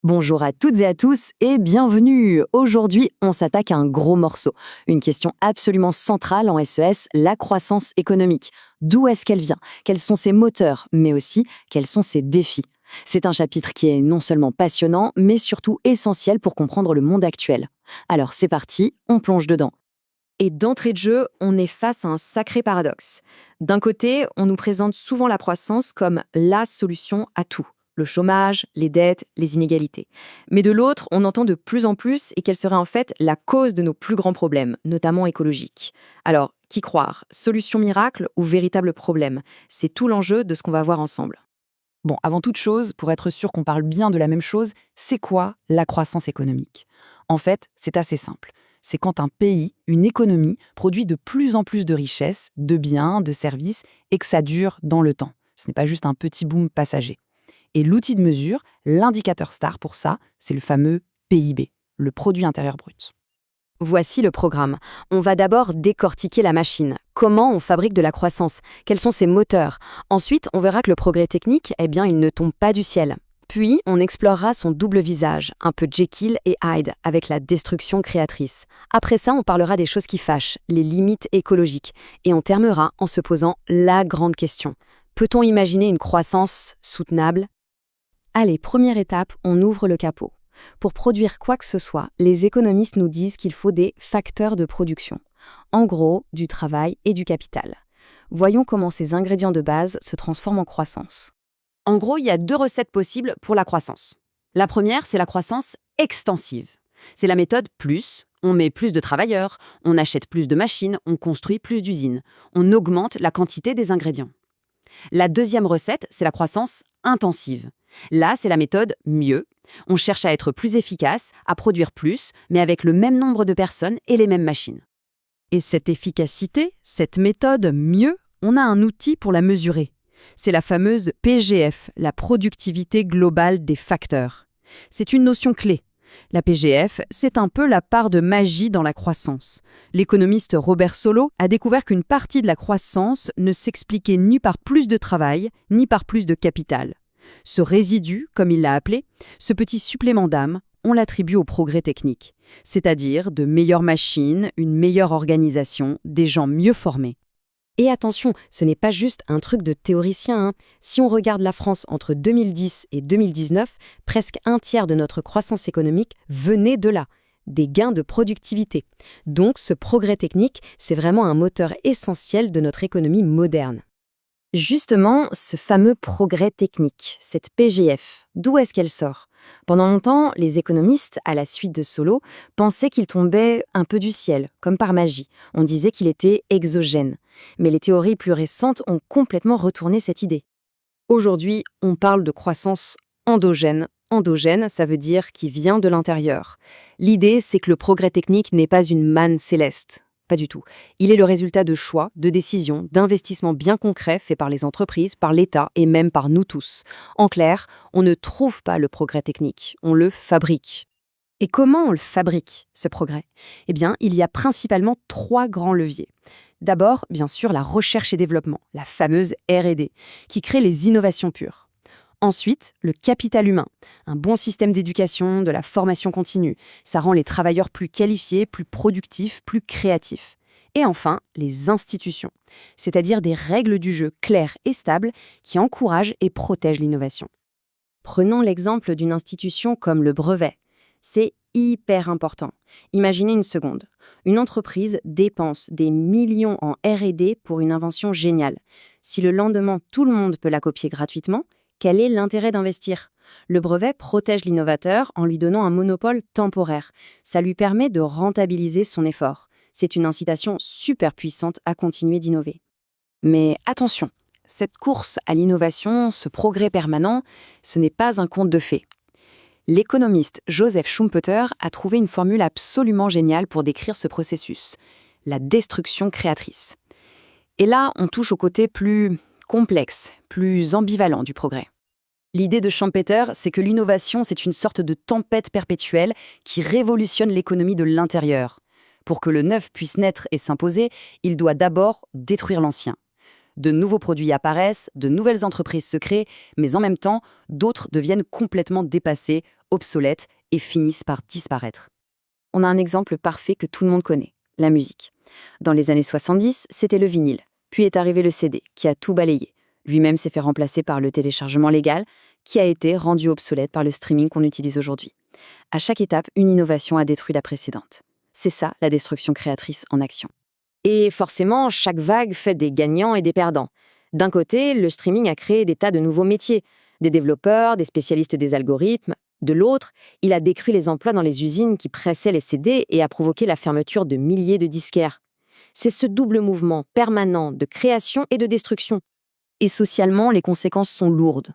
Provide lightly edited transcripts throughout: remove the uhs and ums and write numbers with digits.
Bonjour à toutes et à tous et bienvenue. Aujourd'hui, on s'attaque à un gros morceau. Une question absolument centrale en SES, la croissance économique. D'où est-ce qu'elle vient? Quels sont ses moteurs? Mais aussi, quels sont ses défis? C'est un chapitre qui est non seulement passionnant, mais surtout essentiel pour comprendre le monde actuel. Alors c'est parti, on plonge dedans. Et d'entrée de jeu, on est face à un sacré paradoxe. D'un côté, on nous présente souvent la croissance comme la solution à tout. Le chômage, les dettes, les inégalités. Mais de l'autre, on entend de plus en plus et qu'elle serait en fait la cause de nos plus grands problèmes, notamment écologiques. Alors, qui croire? Solution miracle ou véritable problème? C'est tout l'enjeu de ce qu'on va voir ensemble. Bon, avant toute chose, pour être sûr qu'on parle bien de la même chose, c'est quoi la croissance économique? En fait, c'est assez simple. C'est quand un pays, une économie, produit de plus en plus de richesses, de biens, de services, et que ça dure dans le temps. Ce n'est pas juste un petit boom passager. Et l'outil de mesure, l'indicateur star pour ça, c'est le fameux PIB, le produit intérieur brut. Voici le programme. On va d'abord décortiquer la machine. Comment on fabrique de la croissance? Quels sont ses moteurs? Ensuite, on verra que le progrès technique, il ne tombe pas du ciel. Puis, on explorera son double visage, un peu Jekyll et Hyde, avec la destruction créatrice. Après ça, on parlera des choses qui fâchent, les limites écologiques. Et on terminera en se posant la grande question. Peut-on imaginer une croissance soutenable? Allez, première étape, on ouvre le capot. Pour produire quoi que ce soit, les économistes nous disent qu'il faut des facteurs de production. En gros, du travail et du capital. Voyons comment ces ingrédients de base se transforment en croissance. En gros, il y a deux recettes possibles pour la croissance. La première, c'est la croissance extensive. C'est la méthode plus. On met plus de travailleurs, on achète plus de machines, on construit plus d'usines. On augmente la quantité des ingrédients. La deuxième recette, c'est la croissance intensive. Là, c'est la méthode mieux. On cherche à être plus efficace, à produire plus, mais avec le même nombre de personnes et les mêmes machines. Et cette efficacité, cette méthode mieux, on a un outil pour la mesurer. C'est la fameuse PGF, la productivité globale des facteurs. C'est une notion clé. La PGF, c'est un peu la part de magie dans la croissance. L'économiste Robert Solow a découvert qu'une partie de la croissance ne s'expliquait ni par plus de travail, ni par plus de capital. Ce résidu, comme il l'a appelé, ce petit supplément d'âme, on l'attribue au progrès technique, c'est-à-dire de meilleures machines, une meilleure organisation, des gens mieux formés. Et attention, ce n'est pas juste un truc de théoricien, hein. Si on regarde la France entre 2010 et 2019, presque un tiers de notre croissance économique venait de là, des gains de productivité. Donc ce progrès technique, c'est vraiment un moteur essentiel de notre économie moderne. Justement, ce fameux progrès technique, cette PGF, d'où est-ce qu'elle sort? Pendant longtemps, les économistes, à la suite de Solow, pensaient qu'il tombait un peu du ciel, comme par magie. On disait qu'il était exogène. Mais les théories plus récentes ont complètement retourné cette idée. Aujourd'hui, on parle de croissance endogène. Endogène, ça veut dire qui vient de l'intérieur. L'idée, c'est que le progrès technique n'est pas une manne céleste. Pas du tout. Il est le résultat de choix, de décisions, d'investissements bien concrets faits par les entreprises, par l'État et même par nous tous. En clair, on ne trouve pas le progrès technique, on le fabrique. Et comment on le fabrique, ce progrès? Eh bien, il y a principalement trois grands leviers. D'abord, bien sûr, la recherche et développement, la fameuse R&D, qui crée les innovations pures. Ensuite, le capital humain, un bon système d'éducation, de la formation continue. Ça rend les travailleurs plus qualifiés, plus productifs, plus créatifs. Et enfin, les institutions, c'est-à-dire des règles du jeu claires et stables qui encouragent et protègent l'innovation. Prenons l'exemple d'une institution comme le brevet. C'est hyper important. Imaginez une seconde. Une entreprise dépense des millions en R&D pour une invention géniale. Si le lendemain, tout le monde peut la copier gratuitement, quel est l'intérêt d'investir? Le brevet protège l'innovateur en lui donnant un monopole temporaire. Ça lui permet de rentabiliser son effort. C'est une incitation super puissante à continuer d'innover. Mais attention, cette course à l'innovation, ce progrès permanent, ce n'est pas un conte de fées. L'économiste Joseph Schumpeter a trouvé une formule absolument géniale pour décrire ce processus, la destruction créatrice. Et là, on touche au côté plus complexe, plus ambivalent du progrès. L'idée de Schumpeter, c'est que l'innovation, c'est une sorte de tempête perpétuelle qui révolutionne l'économie de l'intérieur. Pour que le neuf puisse naître et s'imposer, il doit d'abord détruire l'ancien. De nouveaux produits apparaissent, de nouvelles entreprises se créent, mais en même temps, d'autres deviennent complètement dépassées, obsolètes et finissent par disparaître. On a un exemple parfait que tout le monde connaît, la musique. Dans les années 70, c'était le vinyle. Puis est arrivé le CD, qui a tout balayé. Lui-même s'est fait remplacer par le téléchargement légal, qui a été rendu obsolète par le streaming qu'on utilise aujourd'hui. À chaque étape, une innovation a détruit la précédente. C'est ça, la destruction créatrice en action. Et forcément, chaque vague fait des gagnants et des perdants. D'un côté, le streaming a créé des tas de nouveaux métiers, des développeurs, des spécialistes des algorithmes. De l'autre, il a détruit les emplois dans les usines qui pressaient les CD et a provoqué la fermeture de milliers de disquaires. C'est ce double mouvement permanent de création et de destruction. Et socialement, les conséquences sont lourdes.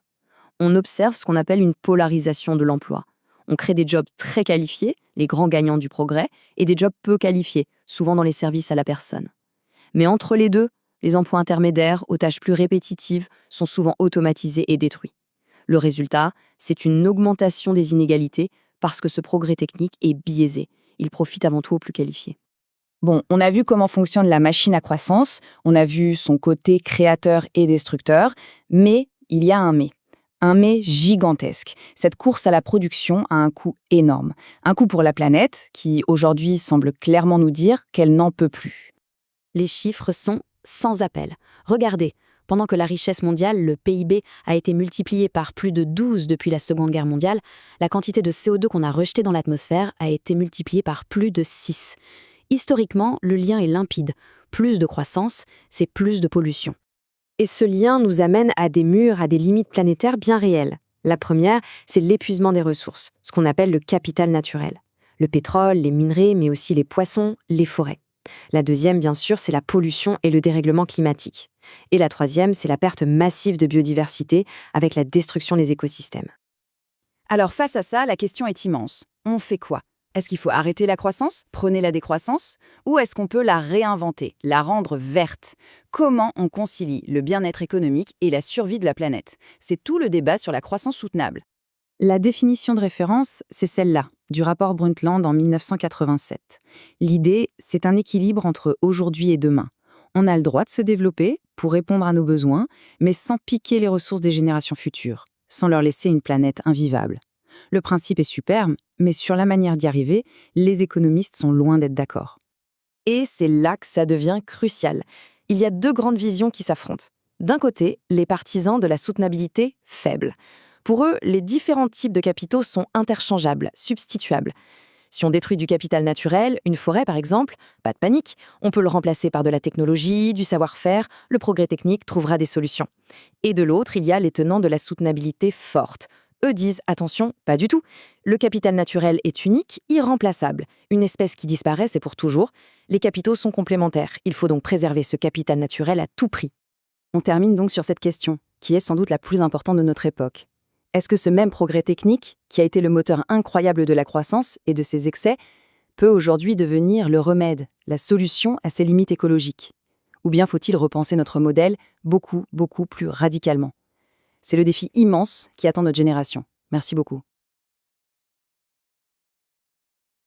On observe ce qu'on appelle une polarisation de l'emploi. On crée des jobs très qualifiés, les grands gagnants du progrès, et des jobs peu qualifiés, souvent dans les services à la personne. Mais entre les deux, les emplois intermédiaires, aux tâches plus répétitives, sont souvent automatisés et détruits. Le résultat, c'est une augmentation des inégalités parce que ce progrès technique est biaisé. Il profite avant tout aux plus qualifiés. Bon, on a vu comment fonctionne la machine à croissance, on a vu son côté créateur et destructeur, mais il y a un mais. Un mais gigantesque. Cette course à la production a un coût énorme. Un coût pour la planète, qui aujourd'hui semble clairement nous dire qu'elle n'en peut plus. Les chiffres sont sans appel. Regardez, pendant que la richesse mondiale, le PIB, a été multiplié par plus de 12 depuis la Seconde Guerre mondiale, la quantité de CO2 qu'on a rejetée dans l'atmosphère a été multipliée par plus de 6. Historiquement, le lien est limpide. Plus de croissance, c'est plus de pollution. Et ce lien nous amène à des murs, à des limites planétaires bien réelles. La première, c'est l'épuisement des ressources, ce qu'on appelle le capital naturel. Le pétrole, les minerais, mais aussi les poissons, les forêts. La deuxième, bien sûr, c'est la pollution et le dérèglement climatique. Et la troisième, c'est la perte massive de biodiversité avec la destruction des écosystèmes. Alors face à ça, la question est immense. On fait quoi ? Est-ce qu'il faut arrêter la croissance, prôner la décroissance, ou est-ce qu'on peut la réinventer, la rendre verte ? Comment on concilie le bien-être économique et la survie de la planète ? C'est tout le débat sur la croissance soutenable. La définition de référence, c'est celle-là, du rapport Brundtland en 1987. L'idée, c'est un équilibre entre aujourd'hui et demain. On a le droit de se développer pour répondre à nos besoins, mais sans piquer les ressources des générations futures, sans leur laisser une planète invivable. Le principe est superbe, mais sur la manière d'y arriver, les économistes sont loin d'être d'accord. Et c'est là que ça devient crucial. Il y a deux grandes visions qui s'affrontent. D'un côté, les partisans de la soutenabilité faible. Pour eux, les différents types de capitaux sont interchangeables, substituables. Si on détruit du capital naturel, une forêt par exemple, pas de panique, on peut le remplacer par de la technologie, du savoir-faire, le progrès technique trouvera des solutions. Et de l'autre, il y a les tenants de la soutenabilité forte. Eux disent, attention, pas du tout. Le capital naturel est unique, irremplaçable. Une espèce qui disparaît, c'est pour toujours. Les capitaux sont complémentaires. Il faut donc préserver ce capital naturel à tout prix. On termine donc sur cette question, qui est sans doute la plus importante de notre époque. Est-ce que ce même progrès technique, qui a été le moteur incroyable de la croissance et de ses excès, peut aujourd'hui devenir le remède, la solution à ces limites écologiques ? Ou bien faut-il repenser notre modèle beaucoup plus radicalement ? C'est le défi immense qui attend notre génération. Merci beaucoup.